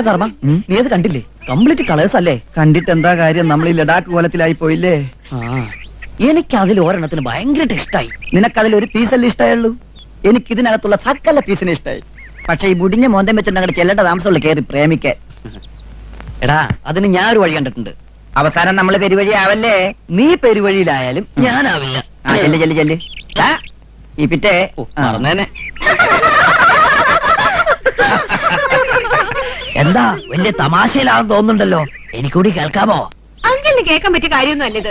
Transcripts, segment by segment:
ധർമ്മ, നീ അത് കണ്ടില്ലേ? കംപ്ലീറ്റ് കളേഴ്സ് അല്ലേ? കണ്ടിട്ട് എന്താ കാര്യം, നമ്മൾ ഈ ലഡാക്ക് കോലത്തിലായി പോയില്ലേ? എനിക്ക് അതിൽ ഒരെണ്ണത്തിന് ഭയങ്കരമായിട്ട് ഇഷ്ടമായി. നിനക്കതിൽ ഒരു പീസല്ലേ ഇഷ്ടമായുള്ളൂ? എനിക്ക് ഇതിനകത്തുള്ള സകല പീസിനെ ഇഷ്ടമായി. പക്ഷെ ഈ മുടിഞ്ഞ മോന്തം വെച്ചിട്ട് അങ്ങോട്ട് ചെല്ലേണ്ട താമസമുള്ള കയറി പ്രേമിക്കാൻ. എടാ, അതിന് ഞാൻ ഒരു വഴി കണ്ടിട്ടുണ്ട്. അവസാനം നമ്മള് പെരുവഴി ആവല്ലേ? നീ പെരുവഴിയിലായാലും ഞാനാവില്ല. ചെല്ല് ചെല്ല് ചെല്ല്. ഈ പിറ്റേ മറന്നേനെ. എന്താ വലിയ തമാശയിലാണെന്ന് തോന്നുന്നുണ്ടല്ലോ? എനിക്കൂടി കേൾക്കാമോ? അങ്കിളിന് കേൾക്കാൻ പറ്റിയ കാര്യമൊന്നും അല്ലത്.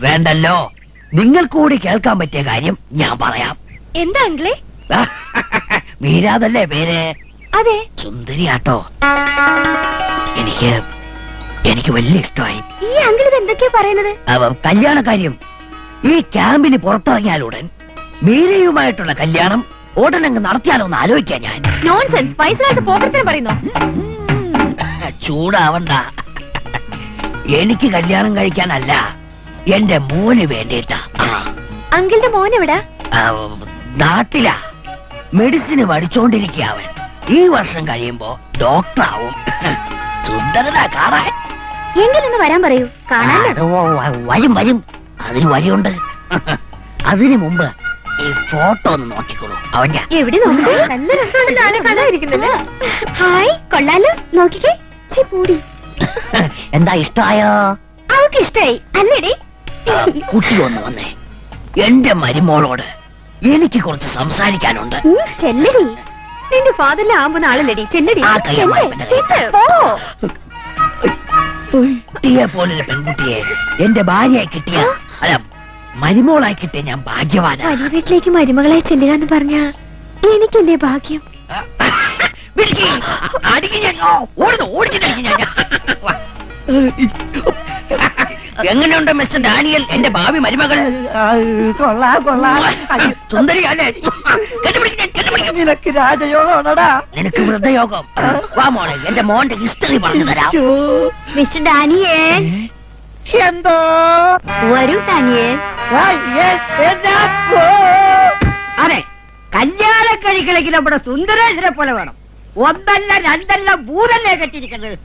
വേണ്ടല്ലോ, നിങ്ങൾ കൂടി കേൾക്കാൻ പറ്റിയ കാര്യം ഞാൻ പറയാം. എന്താ അങ്കിളെ? മീരാതല്ലേ പേര്? അതെ. സുന്ദരിയാട്ടോ. എനിക്ക് വലിയ ഇഷ്ടമായി. ഈ അങ്കിൾ ഇത് എന്തൊക്കെയാ പറയുന്നത്? കല്യാണ കാര്യം ഈ ക്യാമ്പിന് പുറത്തിറങ്ങിയാലുടൻ മീരയുമായിട്ടുള്ള കല്യാണം ഉടനങ്ങ് നടത്തിയാലോ എന്ന് ആലോചിക്കാൻ ഞാൻ. നോൺസെൻസ്. വയസ്സിലായിട്ട് പോകത്തിന് പറയുന്നു. ചൂടാവണ്ട. എനിക്ക് കല്യാണം കഴിക്കാനല്ല, എന്റെ മോന് വേണ്ടിയിട്ടാ. അങ്കിളിന്റെ മോൻ എവിടാ? നാട്ടിലാ. മെഡിസിന് പഠിച്ചോണ്ടിരിക്കുക അവൻ. ഈ വർഷം കഴിയുമ്പോ ഡോക്ടറാവും. സുന്ദരനാ കാണാൻ. എങ്കിലൊന്ന് വരാൻ പറയൂ, കാണാനോ? വരും വരും, അതിന് വഴിയുണ്ട്. അതിനു മുമ്പ് ഈ ഫോട്ടോ ഒന്ന് നോക്കിക്കോളൂ. അവൻ എവിടെ നോക്കൂ? നല്ല രസമുണ്ട്. ആരെ കാണാതിരിക്കുന്നില്ല. ഹായ്, കൊള്ളാലോ. നോക്കിക്കേ. പൂടി. എന്താ ഇഷ്ടമായോ? അവൾക്ക് ഇഷ്ടായി അല്ലേടി? കുട്ടി ഒന്ന് വന്നേ. എന്റെ മരുമോളോട് എനിക്ക് കുറച്ച് സംസാരിക്കാനുണ്ട്. ചെല്ലടി. നിന്റെ ഫാദറിലെ ആവുന്ന ആളല്ലടി. ചെല്ലടി. കുട്ടിയെ പോലൊരു പെൺകുട്ടിയെ എന്റെ ഭാര്യയായി കിട്ടിയ, അല്ല മരുമോളായി കിട്ടിയ ഞാൻ ഭാഗ്യവാനാ. വലിയ വീട്ടിലേക്ക് മരുമകളായി ചെല്ലുക എന്ന് പറഞ്ഞ എനിക്കല്ലേ ഭാഗ്യം? എങ്ങനെയുണ്ട് മിസ്റ്റർ ഡാനിയൽ, എന്റെ ഭാവി മരുമകൾ? സുന്ദരിയല്ലേ? നിനക്ക് രാജയോഗമാണോടാ? നിനക്ക് വൃദ്ധയോഗം. വാ മോളെ, എന്റെ മോന്റെ ഹിസ്റ്ററി പറഞ്ഞു തരാം. Mister Daniel. എന്തോ? വരൂ ഡാനിയൽ. അതെ, കല്യാണം കഴിക്കണമെങ്കിൽ നമ്മുടെ സുന്ദരേശ്വരെ പോലെ വേണം. ഒന്നല്ല രണ്ടല്ല മൂന്നല്ലേ കെട്ടിയിരിക്കുന്നത്.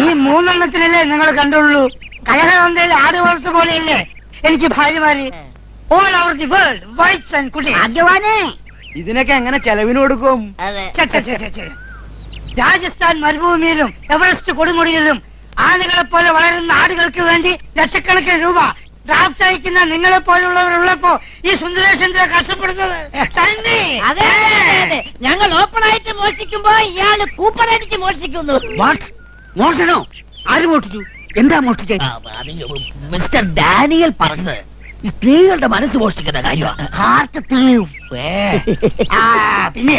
ഈ മൂന്നെണ്ണത്തിനല്ലേ നിങ്ങൾ കണ്ടുള്ളൂ. കലഹനന്ദയിൽ 6 വർഷം പോലെയല്ലേ എനിക്ക് ഭാര്യമാര്. All over the world, whites and കുട്ടി. ഭാഗ്യവാനേ, ഇതിനൊക്കെ എങ്ങനെ ചെലവിന് കൊടുക്കും? രാജസ്ഥാൻ മരുഭൂമിയിലും എവറസ്റ്റ് കൊടുമുടിയിലും ആളുകളെ പോലെ വളരുന്ന ആടുകൾക്ക് വേണ്ടി ലക്ഷക്കണക്കിന് രൂപ ഡ്രാഫ്റ്റ് അയക്കുന്ന നിങ്ങളെ പോലുള്ളവരുള്ളപ്പോ ഈ സുന്ദരേശന്റെ കഷ്ടപ്പെടുന്നത് തന്നെ. ഞങ്ങൾ ഓപ്പണായിട്ട് മോഷിക്കുമ്പോ ഇയാള് കൂപ്പണടിച്ച് മോഷിക്കുന്നു. മോഷണോ? ആര് മോഷിച്ചു? എന്താ മോഷിച്ചത്? മിസ്റ്റർ ഡാനിയൽ പറഞ്ഞത് ഈ സ്ത്രീകളുടെ മനസ്സ് മോഷിക്കുന്ന കാര്യമാണ്. ഹാർട്ട് പിന്നെ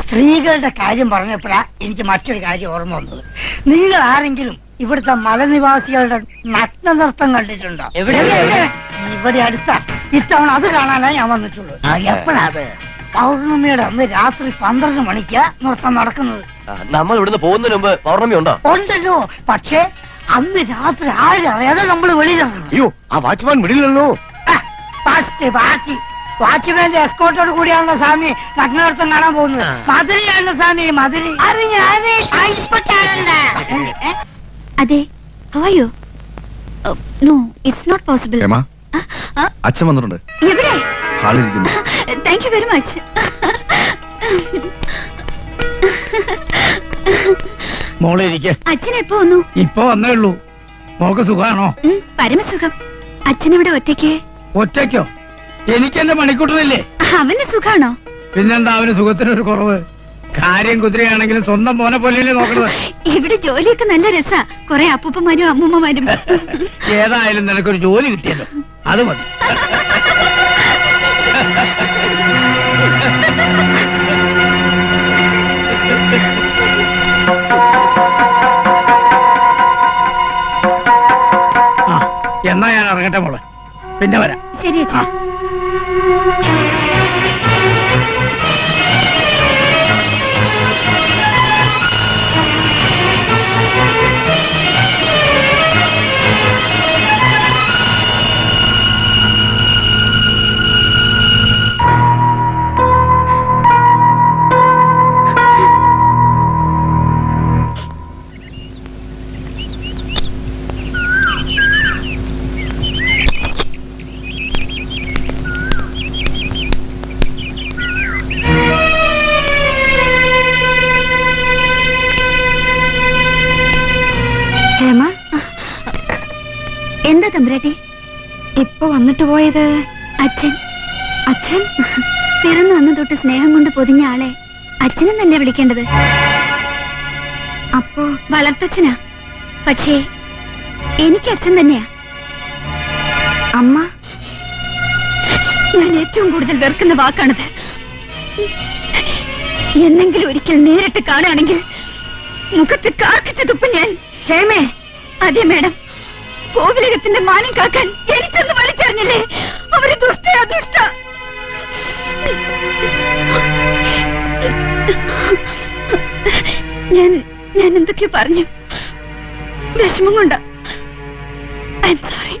സ്ത്രീകളുടെ കാര്യം പറഞ്ഞപ്പോഴാ എനിക്ക് മറ്റൊരു കാര്യം ഓർമ്മ വന്നത്. നിങ്ങൾ ആരെങ്കിലും ഇവിടുത്തെ മലനിവാസികളുടെ നഗ്ന നൃത്തം കണ്ടിട്ടുണ്ടോ? ഇവിടെ അടുത്ത ഇത്തവണ അത് കാണാനാ ഞാൻ വന്നിട്ടുള്ളൂ. എപ്പോഴാ അത്? പൗർണമിയുടെ അന്ന് രാത്രി 12 മണിക്കാ നൃത്തം നടക്കുന്നത്. നമ്മൾ ഇവിടുന്ന് പോകുന്നതിന് മുമ്പ് പൗർണമി ഉണ്ടോ? ഉണ്ടല്ലോ, പക്ഷേ അന്ന് രാത്രി ആരും അറിയാതെ നമ്മൾ വെളിയിലിറങ്ങണം. അയ്യോ, ആ വാച്ച്മാൻ വിടില്ലല്ലോ. വാച്ച്മാന്റെ എസ്കോട്ടോട് കൂടിയാണല്ലോ സ്വാമി നഗ്നനൃത്തം കാണാൻ പോകുന്നത്. മധുരയാണല്ലോ സ്വാമി, മധുര. അതെ. ഹവായോ? No, it's not possible. അച്ഛൻ വന്നിട്ടുണ്ട്. എവിടെ? ഹാളിലിരിക്കുന്നു. Thank you very much. മോളെ ഇരിക്കെ. അച്ഛൻ എപ്പോ വന്നു? ഇപ്പൊ വന്നേ ഉള്ളൂ. മോക്ക് സുഖാണോ? പരമസുഖം. അച്ഛനിവിടെ ഒറ്റയ്ക്ക്? ഒറ്റയ്ക്കോ? എനിക്കെന്റെ മണിക്കൂട്ടനില്ലേ? അവന് സുഖാണോ? പിന്നെന്താ അവന് സുഖത്തിനൊരു കുറവ്? കാര്യം കുതിരയാണെങ്കിലും സ്വന്തം മോനെ പോലെയല്ലേ നോക്കണത്. ഇവിടെ ജോലിയൊക്കെ നല്ല രസാ. കൊറേ അപ്പൂപ്പന്മാരും അമ്മൂമ്മമാരും. ഏതായാലും നിനക്കൊരു ജോലി കിട്ടിയല്ലോ, അത് മതി. എന്നാ ഞാൻ ഇറങ്ങട്ടെ മോളെ, പിന്നെ വരാം. ശരി അച്ഛാ. തമ്പുരാട്ടി ഇപ്പൊ വന്നിട്ട് പോയത് അച്ഛൻ. അച്ഛൻ പിറന്നു അന്ന് തൊട്ട് സ്നേഹം കൊണ്ട് പൊതിഞ്ഞ ആളെ അച്ഛനെന്നല്ലേ വിളിക്കേണ്ടത്? അപ്പോ വളർത്തച്ഛനാ. പക്ഷേ എനിക്ക് അച്ഛൻ തന്നെയാ. അമ്മ ഞാൻ ഏറ്റവും കൂടുതൽ വെറുക്കുന്ന വാക്കാണത്. എന്നെങ്കിലും ഒരിക്കൽ നേരിട്ട് കാണുകയാണെങ്കിൽ മുഖത്ത് കാർക്കിച്ചു തുപ്പും ഞാൻ. ക്ഷേമേ? അതെ മേഡം. കോവിലകത്തിന്റെ മാനം കാക്കാൻ എനിക്കൊന്ന് വലിച്ചെറിഞ്ഞില്ലേ? അവര് ദുഷ്ടയാ, ദുഷ്ട. ഞാൻ എന്തൊക്കെയോ പറഞ്ഞു. വിഷമം കൊണ്ടാ. I am sorry.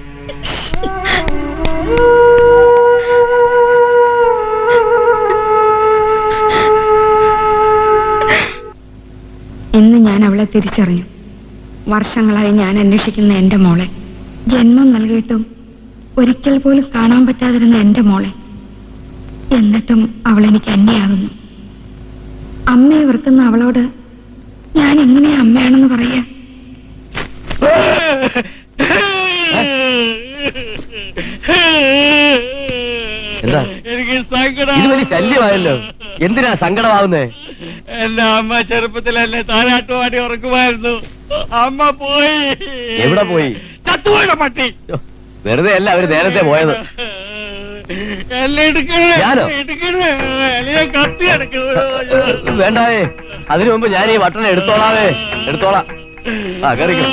ഇന്ന് ഞാൻ അവളെ തിരിച്ചറിഞ്ഞു. വർഷങ്ങളായി ഞാൻ അന്വേഷിക്കുന്ന എന്റെ മോളെ, ജന്മം നൽകിയിട്ടും ഒരിക്കൽ പോലും കാണാൻ പറ്റാതിരുന്ന എന്റെ മോളെ. എന്നിട്ടും അവൾ എനിക്ക് അന്യയാകുന്നു. അമ്മയെ വെറുക്കുന്ന അവളോട് ഞാൻ എങ്ങനെയാ അമ്മയാണെന്ന് പറയാ? എന്താ എനിക്ക് സങ്കടം. ഇത് വലിയ ശല്യമായല്ലോ. എന്തിനാ സങ്കടമാവുന്നേ? എന്റെ അമ്മ ചെറുപ്പത്തിൽ എന്നെ താരാട്ടുപാടി ഉറക്കുമായിരുന്നു. അമ്മ പോയി. എവിടെ പോയി? ചത്തുപോയുടെ പട്ടി. വെറുതെ അല്ല അവര് നേരത്തെ പോയത്. എല്ലാം എടുക്കണേ, ഞാനോ? എടുക്കണേ, എല്ലാം കത്തി എടുക്കണേ. വേണ്ടാവേ, അതിനു മുമ്പ് ഞാൻ ഈ വട്ടനെ എടുത്തോളാവേ. എടുത്തോളാം. ആ കറിക്കണം.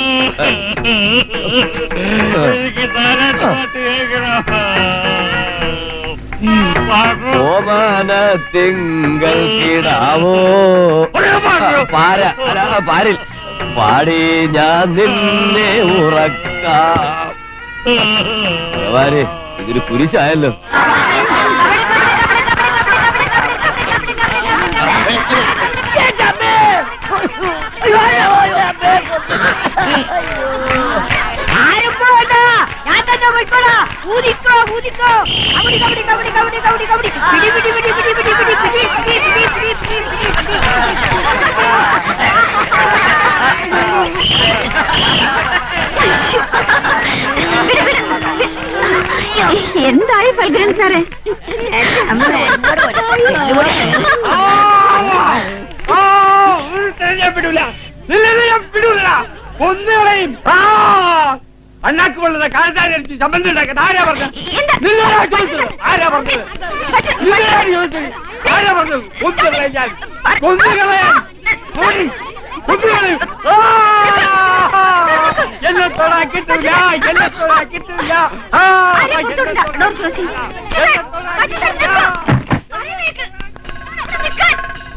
എനിക്ക് താരാട്ടുപാട്ട് കേൾക്കണം. ഓമാന തിങ്കൾ കിടാവോ പാര അല്ല പാരിൽ പാടി ഞാൻ നിന്നെ ഉറക്കാം. ഇതൊരു കുരിശായല്ലോ. ഞാൻ തന്നെ പോയിക്കോളാ. ഊതിക്കോ, ഊതിക്കോ. കബഡി, കബഡി, കബഡി, കബഡി, കബഡി, കബഡി. പിടി, പിടി, പിടി, പിടി, പിടി, പിടി, പിടി, പിടി, പിടി, പിടി, പിടി, പിടി, പിടി. എന്തായി ഫൽഗുനൻ സാറേ? ഞാൻ വിടൂല, ഞാൻ വിടൂല. ഒന്നുകളെയും അണ്ണാക്ക് കൊള്ളുന്ന കാലത്താരടിച്ച് സംബന്ധം ഉണ്ടാക്കുന്നത് ആരാ പറഞ്ഞത്? നിങ്ങളാ ചോദിച്ചത്? ആരാ പറഞ്ഞത്? നിങ്ങളാ ചോദിച്ചത്? ആരാ പറഞ്ഞത്? കൊന്നുകളയാൻ ഞാൻ, കൊന്നുകളയാൻ, കൊന്നുകളയും. എന്നെ തൊടാൻ കിട്ടില്ല, എന്നെ തൊടാൻ കിട്ടില്ല.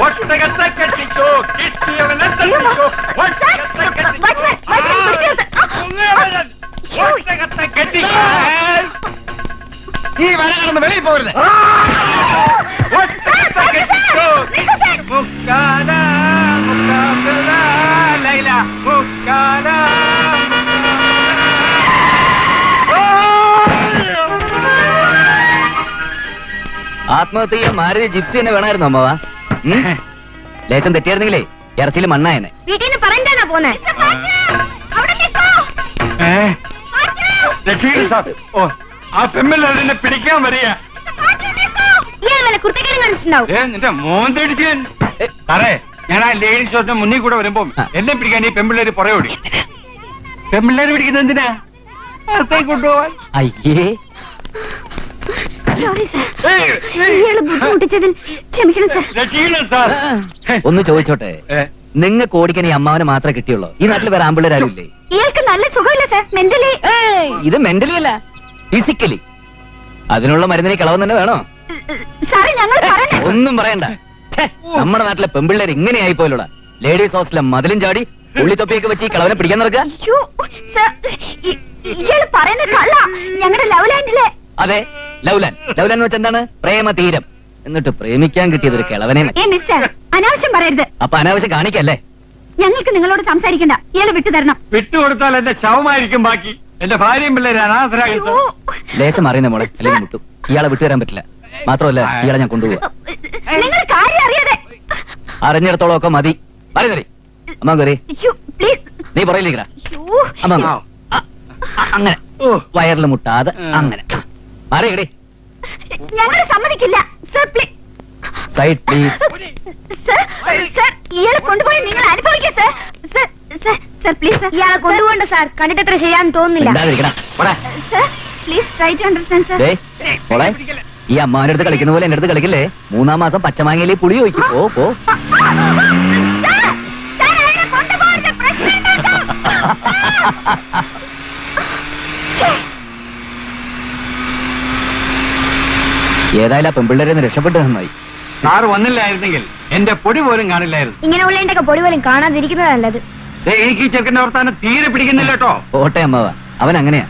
ഒട്ടകത്തെ കെട്ടിക്കോ, കിട്ടിയവനെ തട്ടിക്കോ. ഒട്ടകത്തെ കെട്ടിക്കോ, ഒട്ടകത്തെ കെട്ടിക്കോ. ഈ വരകടന്ന് വെളിയിൽ പോരുത്. ഒട്ടകത്തെ കെട്ടിക്കോ. മുക്കാല മുക്കാല ലൈല മുക്കാല. ആത്മഹത്യ ചെയ്യാൻ മാരുതി ജിപ്സി തന്നെ വേണമായിരുന്നു അമ്മവാ. ലേശം തെറ്റിയായിരുന്നെങ്കിലേ ഇറച്ചിയിൽ മണ്ണായനെ. വീട്ടിൽ നിന്ന് പറഞ്ഞാണോ പോന്നെ? ഓ, ആ പെമ്മില്ലാതെ പിടിക്കാൻ വരിക. കുർത്തക്കാരൻ കാണിച്ചിട്ടുണ്ടാവും. നിന്റെ മോൻ തേടിച്ച് സാറേ, ഞാൻ ആ ലേഡീസ് ഷോപ്പിന് മുന്നിൽ കൂടെ വരുമ്പോ എന്നെ പിടിക്കാൻ ഈ പെമ്പിള്ളേര് പുറയോടി. പെമ്പിള്ളേര് പിടിക്കുന്നത് എന്തിനാ? അകത്തേക്ക് കൊണ്ടുപോവാൻ. അയ്യേ, സോറി സാർ, ഇയാളെ ബുദ്ധിമുട്ടിച്ചതിൽ ക്ഷമിക്കണം സാർ. രക്ഷിക്കണം സാർ. ഒന്ന് ചോദിച്ചോട്ടെ, നിങ്ങൾക്ക് ഓടിക്കാൻ ഈ അമ്മാവനെ മാത്രമേ കിട്ടിയുള്ളൂ? ഈ നാട്ടിൽ വേറെ ആമ്പിള്ളേരും ഇല്ലേ? ഇയാൾക്ക് നല്ല സുഖമില്ല സാർ, മെന്റലി. ഇത് മെന്റലി അല്ല, ഫിസിക്കലി. അതിനുള്ള മരുന്നിനെ കളവൻ തന്നെ വേണോ? സാറേ ഞങ്ങൾ ഒന്നും പറയണ്ട. നമ്മുടെ നാട്ടിലെ പെമ്പിള്ളേർ ഇങ്ങനെ ആയിപ്പോയില്ലോടാ. ലേഡീസ് ഹോസ്റ്റലിലെ മതിലും ചാടി ഉള്ളിത്തൊപ്പിയൊക്കെ വെച്ച് ഈ കളവനെ പിടിക്കാൻ നടക്കുക. ഇയാൾ പറയുന്ന കള്ള. ഞങ്ങളുടെ ലവ് ലാൻഡിലെ. അതെ, ലൗലാൻ. ലൗലാൻ എന്ന് വെച്ചാൽ എന്താണ്? പ്രേമ തീരം. എന്നിട്ട് പ്രേമിക്കാൻ കിട്ടിയതൊരു കിളവനെ. മിസ്റ്റർ, അനാവശ്യം പറയരുത്. അപ്പൊ അനാവശ്യം കാണിക്കല്ലേ? ഞങ്ങൾക്ക് നിങ്ങളോട് സംസാരിക്കണ്ട. ഇയാളെ വിട്ടുതരണം. വിട്ടുകൊടുത്താൽ എന്റെ ശവമായിരിക്കും ബാക്കി. എന്റെ ഭാര്യയും പിള്ളേര് അനാഥരാകും. ലേശം അറിയുന്ന മോളെ, അല്ലെങ്കിൽ മുട്ടും. ഇയാളെ വിട്ടുതരാൻ പറ്റില്ല. മാത്രമല്ല, ഇയാളെ ഞാൻ കൊണ്ടുപോവാ. നിങ്ങൾ കാര്യം അറിയാതെ. അറിഞ്ഞിടത്തോളം ഒക്കെ മതി. പറയുന്നേ അമ്മ കയറി. നീ പറയില്ലേക്കാ അമ്മ അങ്ങനെ വയറിൽ മുട്ടാതെ അങ്ങനെ അറിയടേ. ഞങ്ങൾ സമ്മതിക്കില്ല sir. Please side please. Sir, ഇയാളെ കൊണ്ടുപോയി നിങ്ങൾ അനുഭവിക്കുക sir. Sir, sir, sir, please sir. ഇയാളെ കൊണ്ടുപോകണ്ട സാർ. കണ്ടിട്ട് അത്ര ചെയ്യാന്ന് തോന്നുന്നില്ല. Sir, please try to understand sir. മോളെ, ഈ അമ്മാവന്റെ അടുത്ത് കളിക്കുന്ന പോലെ എന്റെ അടുത്ത് കളിക്കില്ലേ. 3-ാം മാസം പച്ചമാങ്ങയിലേ പുളി ഒഴിക്കും. പോ പോ. സർ, സർ, അയാളെ കൊണ്ടുപോകരുത്. പ്രശ്നം ഉണ്ടാക്കും. ഏതായാലും ആ പെമ്പിള്ളേരെ രക്ഷപ്പെട്ടു നന്നായി. സാറ് വന്നില്ലായിരുന്നെങ്കിൽ എന്റെ പൊടി പോലും കാണില്ലായിരുന്നു. ഇങ്ങനെ ഉള്ളതിന്റെ ഒക്കെ പൊടി പോലും കാണാതിരിക്കുന്നത് നല്ലത്. എനിക്ക് ഈ ചെറുക്കന്റെ വർത്താനം തീരെ പിടിക്കുന്നില്ല കേട്ടോ. ഓട്ടെ അമ്മാവ, അവൻ അങ്ങനെയാ.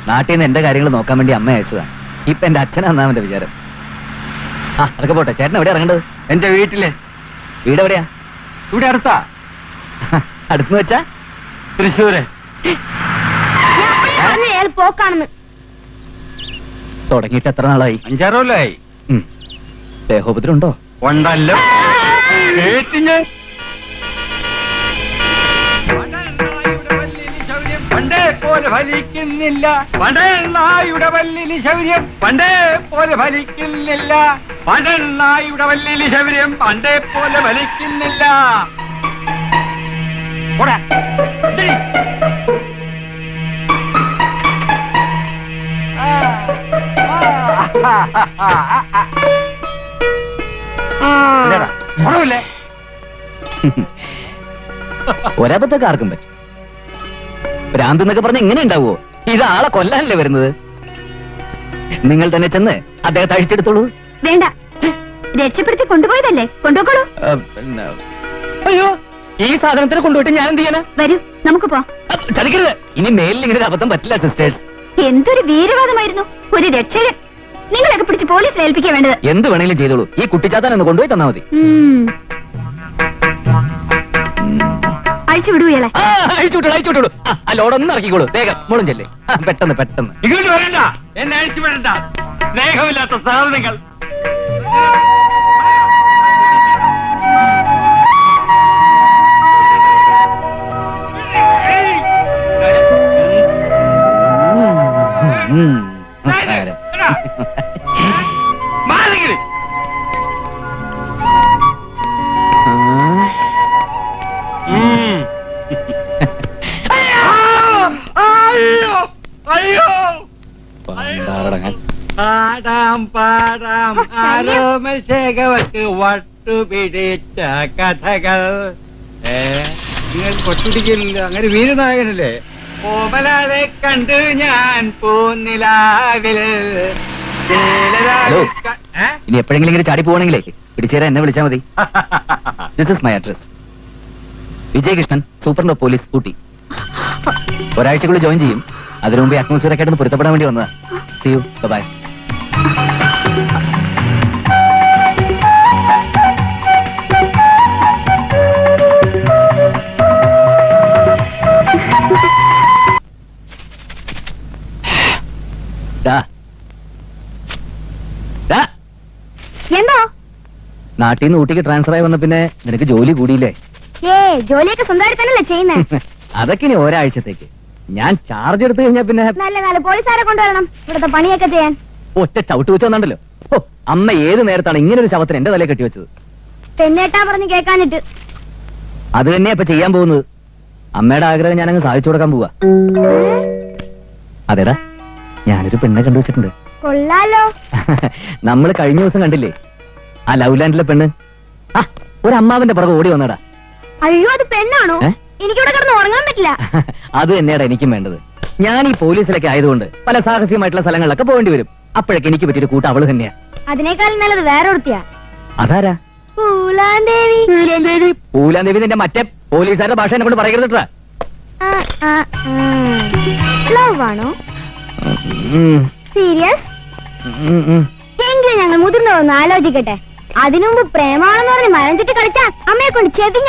നാട്ടിൽ നിന്ന് എന്റെ കാര്യങ്ങൾ നോക്കാൻ വേണ്ടി അമ്മ അയച്ചതാ. ഇപ്പൊ എന്റെ അച്ഛനാന്നാ അവന്റെ വിചാരം. ആ അതൊക്കെ പോട്ടെ. ചേട്ടൻ എവിടെയാ ഇറങ്ങേണ്ടത്? എന്റെ വീട്ടില്. വീട് എവിടെയാ? ഇവിടെ അടുത്താ. അടുത്തെന്ന് വെച്ചാ? തൃശ്ശൂര്. അയാൾ പോക്കാണെന്ന്. തുടങ്ങിയിട്ട് എത്ര നാളായി? 5-6 കൊല്ലമായി. ദേഹോപദ്രം ഉണ്ടോ? ഉണ്ടല്ലോ. കേട്ടിഞ്ഞ് പണ്ടേ പോലെ ഫലിക്കുന്നില്ല. പണ്ടെണ്ണായുടെ വല്ലിന് ശൗര്യം പണ്ടേ പോലെ ഫലിക്കുന്നില്ല. പണ്ടെണ്ണായുടെ വല്ലിന് ശൗര്യം പണ്ടേ പോലെ ഫലിക്കുന്നില്ല. പോടാ. ഇത്തിരി. ഇല്ലടാ, ഗുണമില്ലേ? ഒരബദ്ധമൊക്കെ ആർക്കും പറ്റും. ഭ്രാന്ത് എന്നൊക്കെ പറഞ്ഞ എങ്ങനെ ഉണ്ടാവുമോ? ഇത് ആളെ കൊല്ലാനല്ലേ വരുന്നത്. നിങ്ങൾ തന്നെ ചെന്ന് അദ്ദേഹത്തെ അഴിച്ചെടുത്തോളൂ. വേണ്ട, രക്ഷപ്പെടുത്തി കൊണ്ടുപോയതല്ലേ, കൊണ്ടുപോക്കോളൂ. അയ്യോ, ഈ സാധനത്തിന് കൊണ്ടുപോയിട്ട് ഞാൻ എന്ത് ചെയ്യാനാ? വരൂ, നമുക്ക് പോ. ചതിക്കരുത്. ഇനി മേലിൽ ഇങ്ങനെ ഒരു അബദ്ധം പറ്റില്ല സിസ്റ്റേഴ്സ്. എന്തൊരു വീരവാദമായിരുന്നു. ഒരു രക്ഷകൻ. നിങ്ങളൊക്കെ പിടിച്ച് പോലീസിൽ ഏൽപ്പിക്കാൻ വേണ്ടത്. എന്ത് വേണമെങ്കിലും ചെയ്തോളൂ. ഈ കുട്ടിച്ചാത്തൻ ഒന്ന് കൊണ്ടുപോയി തന്നാ മതി. അഴിച്ചു വിടൂ ഇയാളെ. അഴിച്ചുവിട്ടോളൂ. ആ ലോഡൊന്നും ഇറക്കിക്കോളൂ. വേഗം മോളും ചെല്ലേ. പെട്ടെന്ന് പെട്ടെന്ന്. ഇങ്ങോട്ട് വരണ്ട, എന്നെ അഴിച്ചു വിടണ്ട. സ്നേഹമില്ലാത്ത സാധനങ്ങൾ. മാറിക്കിടി. അയ്യോ അയ്യോ. പാടാം പാടാം ആരോമശേഖവക്ക് വട്ടുപിടിച്ച കഥകൾ. നിങ്ങൾ കൊട്ടുപിടിക്കില്ല. അങ്ങനെ വീരനായകനല്ലേ? ഓമലാളെ കണ്ടു ഞാൻ പൂനിലാവില്. ഹലോ, ഇനി എപ്പോഴെങ്കിലും ഇങ്ങനെ ചാടി പോവാണെങ്കിലേ പിടിച്ചേരാൻ എന്നെ വിളിച്ചാൽ മതി. This is my address. Vijayakrishnan, superintendent of police, Ooty. ഒരാഴ്ചക്കുള്ളിൽ ജോയിൻ ചെയ്യും. അതിനു മുമ്പ് അറ്റ്മോസ്ഫിയർ ഒക്കെ ആയിട്ട് പൊരുത്തപ്പെടാൻ വേണ്ടി വന്നതാ. See you, bye. എന്തോ? നാട്ടിൽ നിന്ന് ഊട്ടിക്ക് ട്രാൻസ്ഫർ ആയി വന്ന പിന്നെ നിനക്ക് ജോലി കൂടിയില്ലേ? ജോലിയൊക്കെ സ്വന്തമായിട്ട് തന്നെയല്ലേ ചെയ്യുന്നത്? അതൊക്കെ ഇനി ഒരാഴ്ചത്തേക്ക്. ഞാൻ ചാർജ് എടുത്തു കഴിഞ്ഞാൽ പിന്നെ നല്ല കാലം പോലീസുകാരെ കൊണ്ടുവരണം ഇവിടുത്തെ പണിയൊക്കെ ചെയ്യാൻ. ഒറ്റ ചവിട്ട് വെച്ച് വന്നിട്ടല്ലോ. ഓ, അമ്മ ഏത് നേരത്താണ് ഇങ്ങനെ ഒരു ശവത്തിന് എന്റെ തലയെ കെട്ടിവെച്ചത്? പെണ്ണേട്ടാ പറഞ്ഞ് കേൾക്കാനിട്ട്. അത് തന്നെയാ ഇപ്പൊ ചെയ്യാൻ പോകുന്നത്. അമ്മയുടെ ആഗ്രഹം ഞാനങ്ങ് സാധിച്ചു കൊടുക്കാൻ പോവാ. അതെടാ, ഞാനൊരു പെണ്ണെ കണ്ടുവച്ചിട്ടുണ്ട്. കൊള്ളാലോ. നമ്മൾ കഴിഞ്ഞ ദിവസം കണ്ടില്ലേ ആ ലവ് ലാൻഡിലെ പെണ്ണ്? ആ, ഒരു അമ്മാവന്റെ പുറകെ ഓടി വന്നടാ. അയ്യോ, അത് പെണ്ണാണോ? എനിക്കിവിടെ കിടന്ന് ഉറങ്ങാൻ പറ്റില്ല. അത് തന്നെയാടാ എനിക്കും വേണ്ടത്. ഞാൻ ഈ പോലീസിലൊക്കെ ആയതുകൊണ്ട് പല സാഹസികമായിട്ടുള്ള സ്ഥലങ്ങളിലൊക്കെ പോകേണ്ടി വരും. അപ്പോഴൊക്കെ എനിക്ക് പറ്റിയൊരു കൂട്ടം അവള് തന്നെയാ. അതിനേക്കാളും നല്ലത് വേറെ ഒരുത്തിയാ. അതാരാ? പൂലാന്തേവി. പൂലാന്തേവി നിന്റെ മറ്റേ പോലീസുകാരുടെ ഭാഷ എന്നെ കൊണ്ട് പറയരുതട്ടാ. ലവ് ആണോ? സീരിയസ്? എങ്കിലും ഞങ്ങൾ മുതിർന്നവന്ന് ആലോചിക്കട്ടെ. അതിനുമുമ്പ് പ്രേമാണെന്ന് പറഞ്ഞ് മരം ചുറ്റി കളിച്ചാ അമ്മയെ കൊണ്ട് ചെവിഞ്ഞ